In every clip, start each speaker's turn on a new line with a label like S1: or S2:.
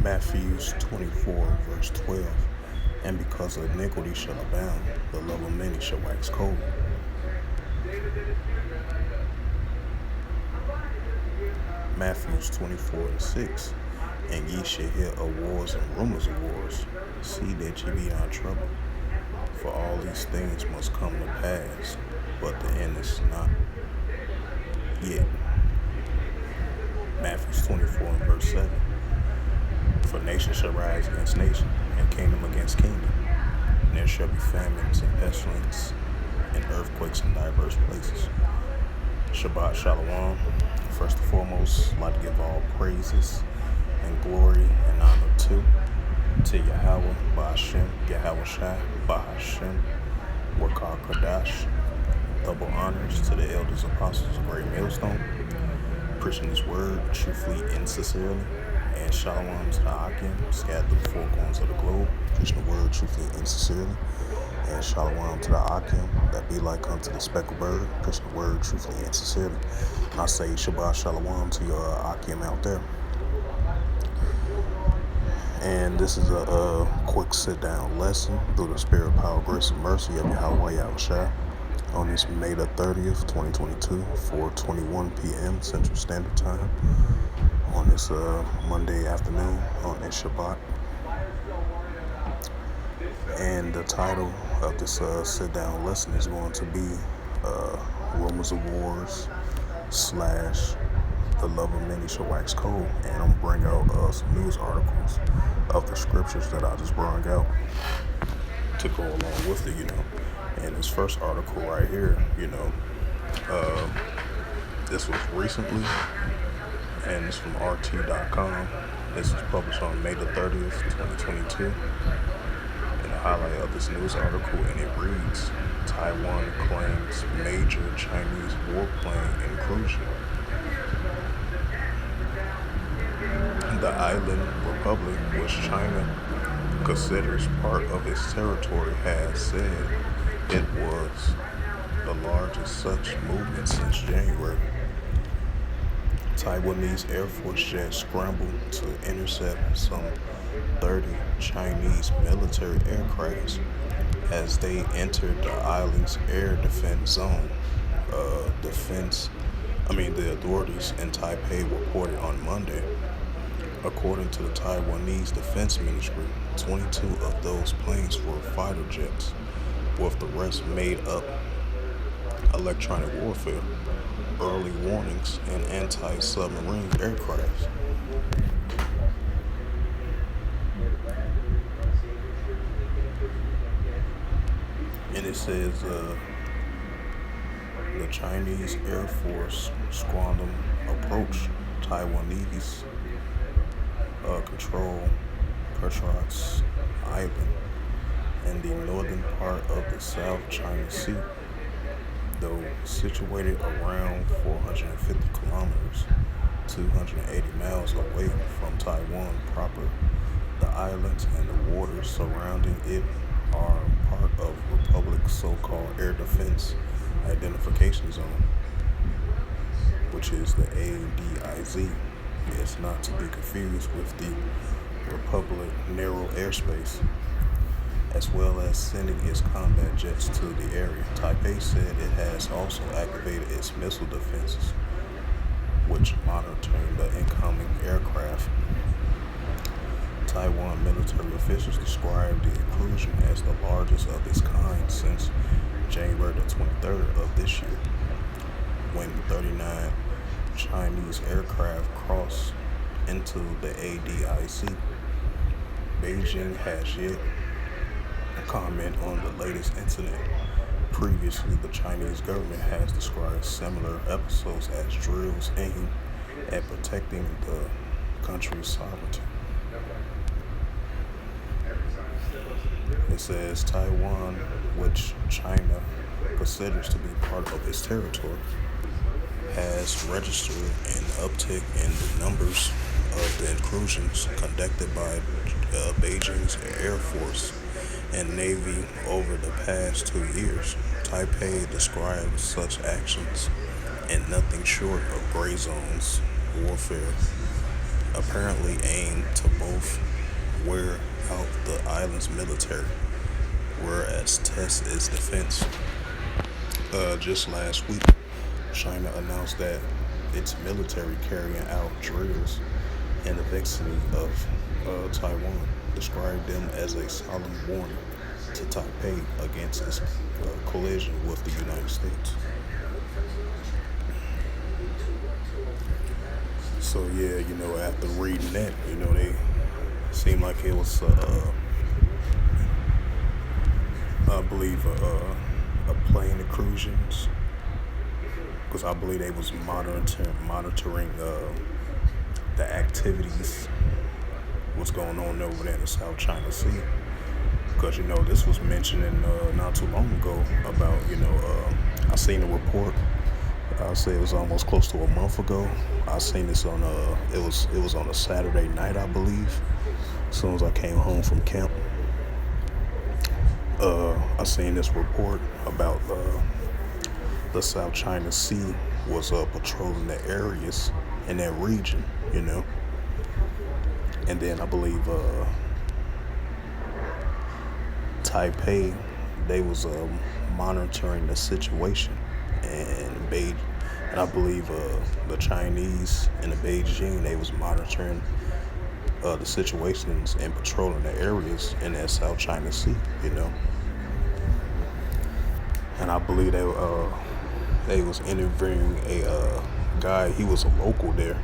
S1: Matthew 24, verse 12. And because iniquity shall abound, the love of many shall wax cold. Matthew 24 and 6. And ye shall hear of wars and rumors of wars. See that ye be not troubled. For all these things must come to pass, but the end is not yet. Matthew 24 and verse 7. For nation shall rise against nation, and kingdom against kingdom. And there shall be famines and pestilence, and earthquakes in diverse places. Shabbat Shalom. First and foremost, I'd like to give all praises and glory and honor to Yahweh, Ba'ashem, Yahweh Shai, Ba'ashem, Wakar Kadash. Double honors to the elders, apostles of Great Millstone, preaching this word truthfully and sincerely. And Shalom to the Akim, scattered through the four corners of the globe, preaching the word truthfully and sincerely. And Shalom to the Akim, that be like unto the speckled bird, preaching the word truthfully and sincerely. And I say Shabbat Shalom to your Akim out there. And this is a quick sit-down lesson through the spirit, power, grace, and mercy of Yahweh Yahushua on this May the 30th, 2022, 4:21 p.m. Central Standard Time on this Monday afternoon on this Shabbat. And the title of this sit-down lesson is going to be Rumors of Wars / The Love of Many Shall Wax Cold. And I'm going to bring out some news articles of the scriptures that I just brought out to go along with it, And this first article right here, this was recently, and it's from RT.com. This was published on May the 30th, 2022. And the highlight of this news article, and it reads, Taiwan claims major Chinese warplane incursion. The island republic, which China considers part of its territory, has said it was the largest such movement since January. Taiwanese Air Force jets scrambled to intercept some 30 Chinese military aircrafts as they entered the island's air defense zone. The authorities in Taipei reported on Monday. According to the Taiwanese Defense Ministry, 22 of those planes were fighter jets, with the rest made up electronic warfare, early warnings, and anti-submarine aircraft. And it says the Chinese Air Force squadron approached Taiwanese control pressurized island in the northern part of the South China Sea. Though situated around 450 kilometers, 280 miles away from Taiwan proper, the islands and the waters surrounding it are part of Republic's so-called Air Defense Identification Zone, which is the ADIZ. It's not to be confused with the Republic Narrow Airspace, as well as sending its combat jets to the area. Taipei said it has also activated its missile defenses, which monitoring the incoming aircraft. Taiwan military officials described the incursion as the largest of its kind since January the 23rd of this year, when 39 Chinese aircraft crossed into the ADIZ. Beijing has yet to comment on the latest incident. Previously, the Chinese government has described similar episodes as drills aimed at protecting the country's sovereignty. It says Taiwan, which China considers to be part of its territory, has registered an uptick in the numbers of the incursions conducted by Beijing's Air Force and Navy over the past 2 years. Taipei described such actions in nothing short of gray zones warfare, apparently aimed to both wear out the island's military, whereas test its defense. Just last week, China announced that its military carrying out drills in the vicinity of Taiwan, described them as a solemn warning to Taipei against its collision with the United States. So yeah, after reading that, they seemed like it was, I believe, a plane incursions, because I believe they was monitoring the activities, what's going on over there in the South China Sea. Because this was mentioned not too long ago about I seen a report. I'll say it was almost close to a month ago. I seen this on it was on a Saturday night, I believe. As soon as I came home from camp, I seen this report about the South China Sea was patrolling the areas in that region, and then I believe Taipei, they was monitoring the situation, and and I believe the Chinese and the Beijing, they was monitoring the situations and patrolling the areas in that South China Sea, and I believe they was interviewing a guy. He was a local there,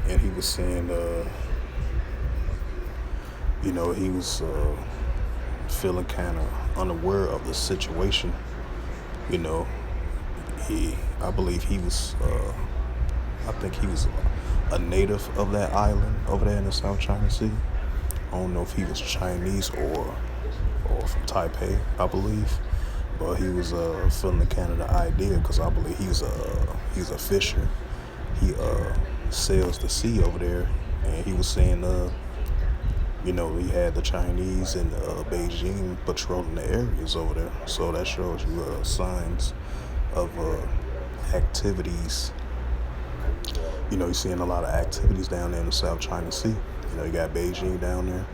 S1: and he was saying he was feeling kind of unaware of the situation. You know, I believe he was, I think he was a native of that island over there in the South China Sea. I don't know if he was Chinese or from Taipei, I believe, but he was feeling kind of the idea, because I believe he's a fisher. He sails the sea over there, and he was saying he had the Chinese and Beijing patrolling the areas over there. So that shows you signs of activities. You're seeing a lot of activities down there in the South China Sea. You got Beijing down there,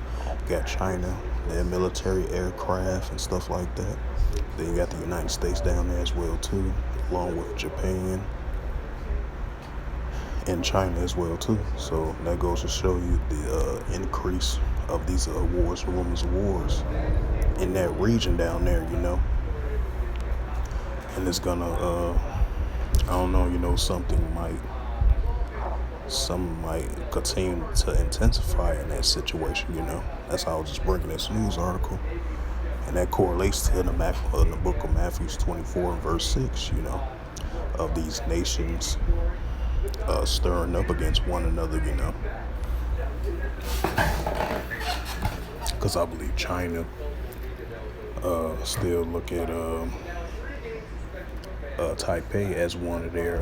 S1: you got China, their military aircraft and stuff like that. Then you got the United States down there as well too, along with Japan and China as well too. So that goes to show you the increase of these wars, rumors of wars in that region down there, and it's gonna I don't know, something might continue to intensify in that situation. That's how I was just bringing this news article, and that correlates to in the book of Matthew 24 and verse 6, of these nations stirring up against one another, because I believe China still look at Taipei as one of their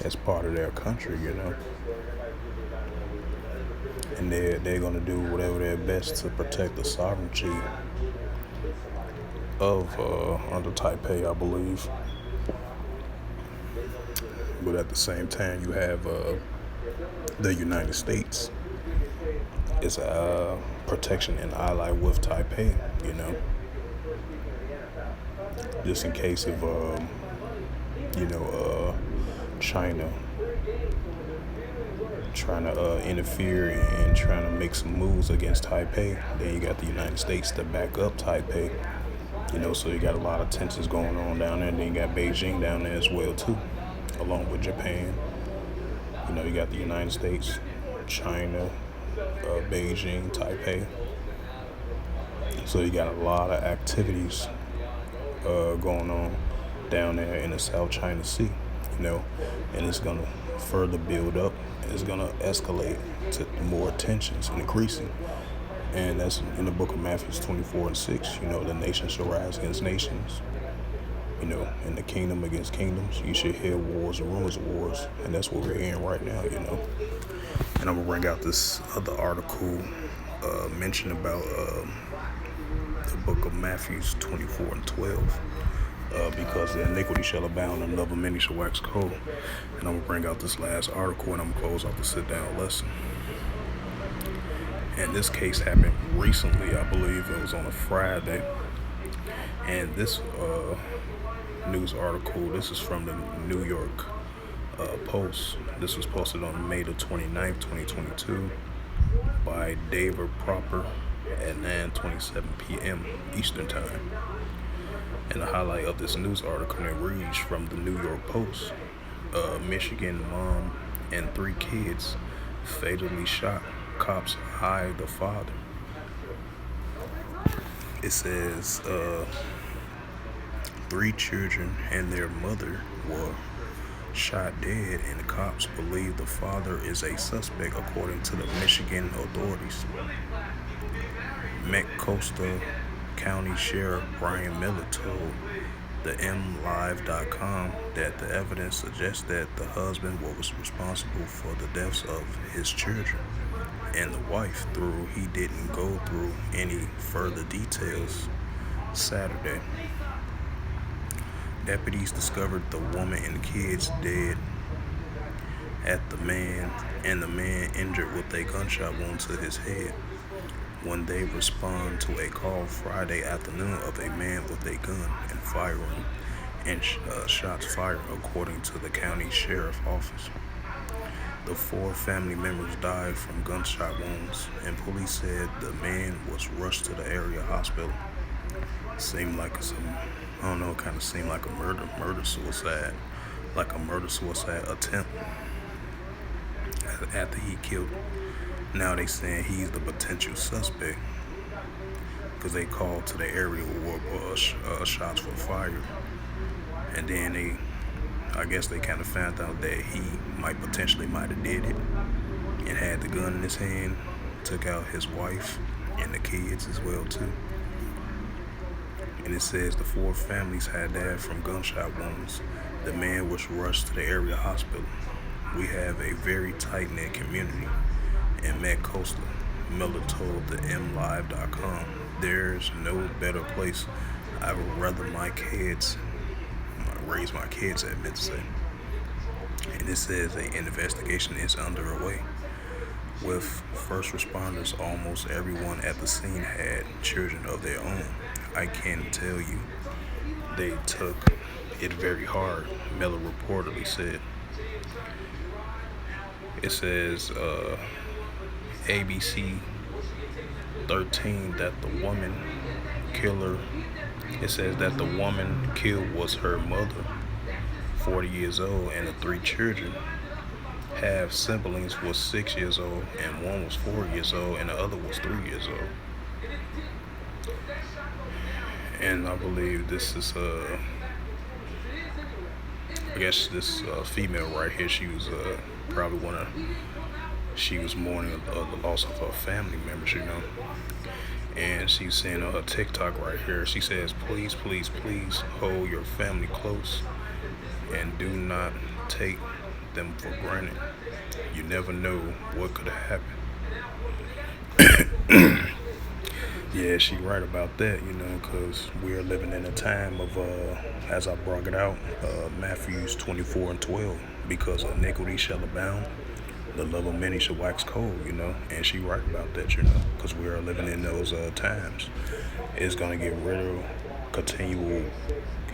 S1: as part of their country, and they're gonna do whatever their best to protect the sovereignty of under Taipei, I believe. But at the same time, you have the United States is a protection and ally with Taipei, just in case of China trying to interfere and trying to make some moves against Taipei. Then you got the United States to back up Taipei, so you got a lot of tensions going on down there. And then you got Beijing down there as well too, along with Japan. You got the United States, China, Beijing, Taipei. So you got a lot of activities going on down there in the South China Sea, and it's gonna further build up. It's gonna escalate to more tensions and increasing. And that's in the book of Matthew 24 and 6. The nation shall rise against nations, and the kingdom against kingdoms. You should hear wars and rumors of wars, and that's what we're hearing right now, And I'm gonna bring out this other article mentioned about the book of Matthew 24 and 12. because the iniquity shall abound and love of many shall wax cold. And I'm going to bring out this last article and I'm going to close out the sit-down lesson. And this case happened recently, I believe it was on a Friday. And this news article, this is from the New York Post. This was posted on May the 29th, 2022 by David Proper at 9:27 p.m. Eastern Time. And the highlight of this news article reads from the New York Post. Michigan mom and 3 kids fatally shot. Cops hide the father. It says 3 children and their mother were shot dead, and the cops believe the father is a suspect, according to the Michigan authorities. Coastal County Sheriff Brian Miller told the MLive.com that the evidence suggests that the husband was responsible for the deaths of his children and the wife, though he didn't go through any further details. Saturday, deputies discovered the woman and kids dead at the man injured with a gunshot wound to his head when they respond to a call Friday afternoon of a man with a gun and firing and shots fired, according to the county sheriff's office. The 4 family members died from gunshot wounds, and police said the man was rushed to the area hospital. Seemed like kind of seemed like a murder-suicide attempt after he killed. Now they saying he's the potential suspect because they called to the area where shots were fired, and then I guess they kind of found out that he might have did it and had the gun in his hand, took out his wife and the kids as well too. And it says the 4 families had died from gunshot wounds. The man was rushed to the area hospital. We have a very tight-knit community, and Coastal Miller told the MLive.com, "There's no better place I would rather raise my kids at," meant to say. And it says an investigation is underway. With first responders, almost everyone at the scene had children of their own. I can tell you, they took it very hard, Miller reportedly said. It says ABC 13 that the woman killer. It says that the woman killed was her mother, 40 years old, and the 3 children. Half siblings was 6 years old, and one was 4 years old, and the other was 3 years old. And I believe this is I guess this female right here, she was probably she was mourning the loss of her family members, And she's saying on her TikTok right here, she says, "Please, please, please hold your family close and do not take them for granted. You never know what could have happened." Yeah, she right about that, because we are living in a time of, as I brought it out, Matthew 24:12, because iniquity shall abound, the love of many shall wax cold, and she right about that, because we are living in those times. It's going to get rid of continual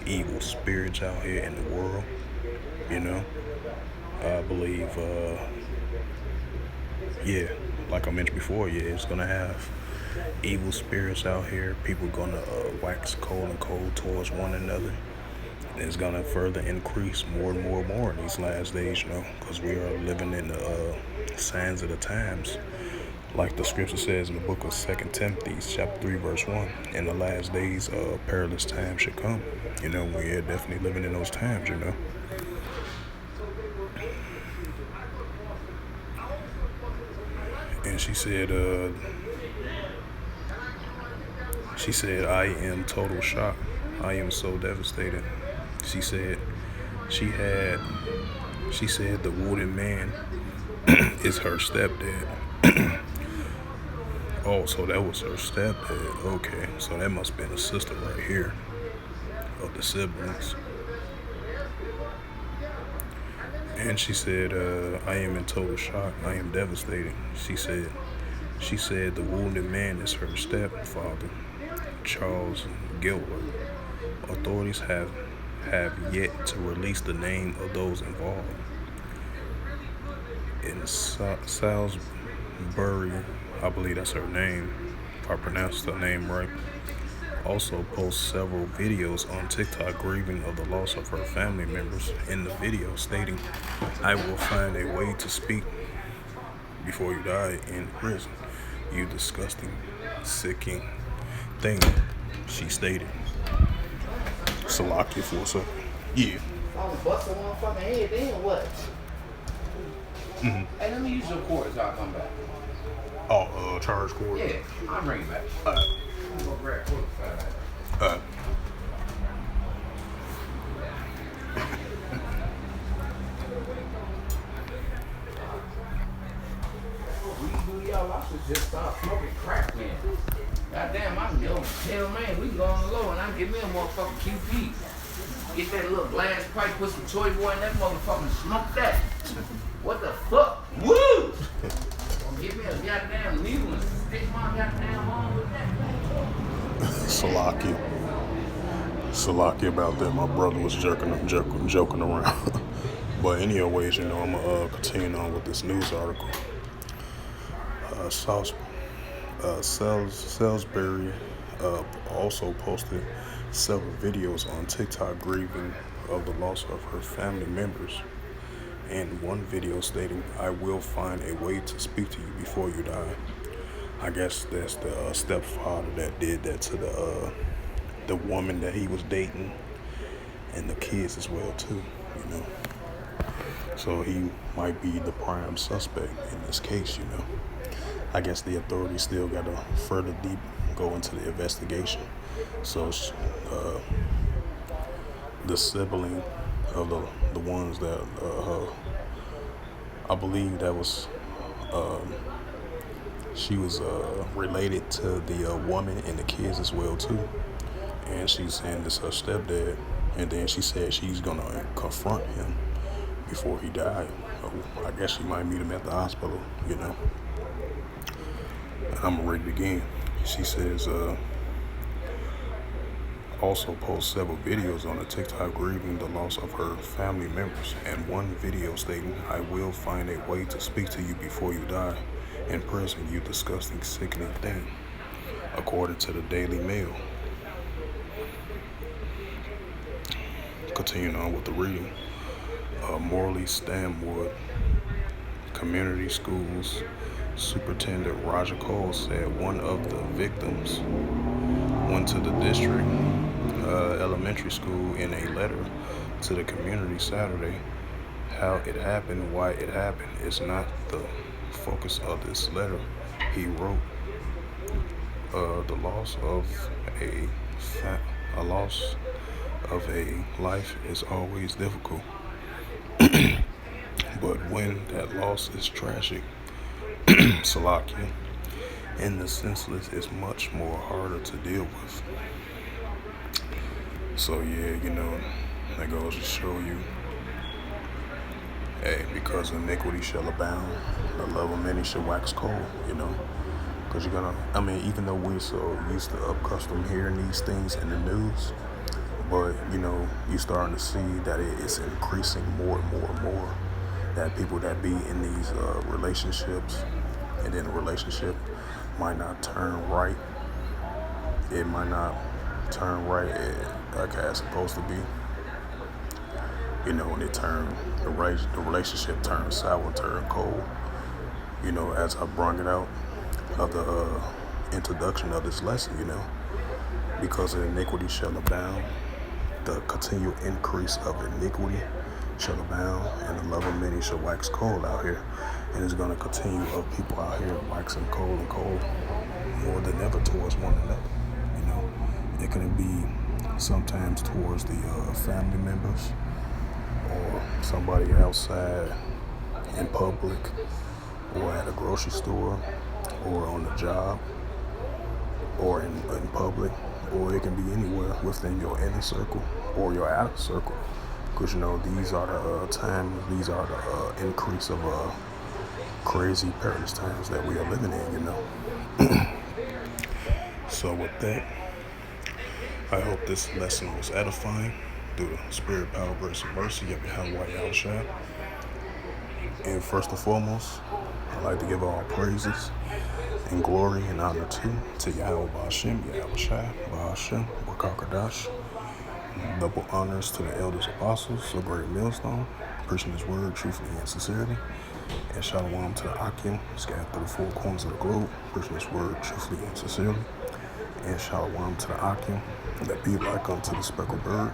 S1: evil spirits out here in the world, I believe, like I mentioned before, it's going to have evil spirits out here. People going to wax cold and cold towards one another. It's going to further increase more and more and more in these last days, because we are living in the signs of the times. Like the scripture says in the book of 2 Timothy, chapter 3, verse 1, in the last days, perilous times should come. We're definitely living in those times, And she said, "I am total shock. I am so devastated." She said the wounded man is her stepdad. Oh, so that was her stepdad. Okay, so that must have been a sister right here. A the siblings. And she said, I am in total shock. I am devastated. She said the wounded man is her stepfather, Charles Gilbert. Authorities have yet to release the name of those involved. In Salisbury, I believe that's her name, if I pronounced her name right, also posts several videos on TikTok grieving of the loss of her family members. In the video stating, I will find a way to speak before you die in prison. You disgusting, sicking thing, she stated. Salakia for a second. Yeah.
S2: I was busting one fucking head, then what? Hey, let me use your cord till I come back.
S1: Oh, charge cord?
S2: Yeah, I'll bring it back. I'm gonna go grab cord. Y'all, I should just start smoking crack, man. Goddamn, I can go tell man, we can go on the low and I can get me a motherfucking QP. Get that little glass pipe, put some toy boy in that motherfucker and smoke that. What the fuck? Woo! Give me a goddamn needle and stick my goddamn arm with that.
S1: Salaki about that. My brother was joking around. But anyways, I'm gonna continue on with this news article. Salisbury also posted several videos on TikTok grieving of the loss of her family members, and one video stating, I will find a way to speak to you before you die. I guess that's the stepfather that did that to the woman that he was dating and the kids as well too, So he might be the prime suspect in this case, I guess the authorities still got to further go into the investigation. So the sibling of the ones that I believe that was she was related to the woman and the kids as well too, and she's saying this her stepdad, and then she said she's gonna confront him before he died. I guess she might meet him at the hospital, And I'm gonna read it again. She says, also posts several videos on the TikTok grieving the loss of her family members, and one video stating, I will find a way to speak to you before you die in prison, you disgusting, sickening thing, according to the Daily Mail. Continuing on with the reading. Morley Stanwood Community Schools Superintendent Roger Cole said one of the victims went to the district elementary school in a letter to the community Saturday. How it happened, why it happened is not the focus of this letter. He wrote, the loss of a life is always difficult. But when that loss is tragic, Salakia, and the senseless is much more harder to deal with. So yeah, that goes to show you, hey, because iniquity shall abound, the love of many shall wax cold, because even though we're so used to accustomed hearing these things in the news, but you're starting to see that it's increasing more and more and more, that people that be in these relationships, and then the relationship might not turn right. It might not turn right like it's supposed to be. When the relationship turns sour, turn cold. As I brought it out of the introduction of this lesson, because iniquity shall abound, the continual increase of iniquity shall abound, and the love of many shall wax cold out here. And it's going to continue of people out here waxing cold and cold more than ever towards one another. It can be sometimes towards the family members, or somebody outside in public, or at a grocery store, or on the job, or in public, or it can be anywhere within your inner circle or your outer circle. Because, these are the times, these are the increase of crazy perilous times that we are living in. So with that, I hope this lesson was edifying through the spirit, power, grace, and mercy of Yahweh Yahushua. And first and foremost, I'd like to give all praises and glory and honor to Yahweh Ba'ashem, Yahweh Shai, Ba'ashem, Bakakadash. Double honors to the elders apostles, a great millstone, preaching his word truthfully and sincerely. And shalom to the Akim, scattered through the four corners of the globe, preaching his word truthfully and sincerely. And shalom to the Akim, that be like unto the speckled bird,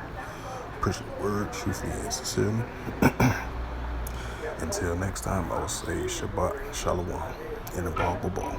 S1: preaching the word truthfully and sincerely. Until next time, I will say Shabbat Shalom and a ball.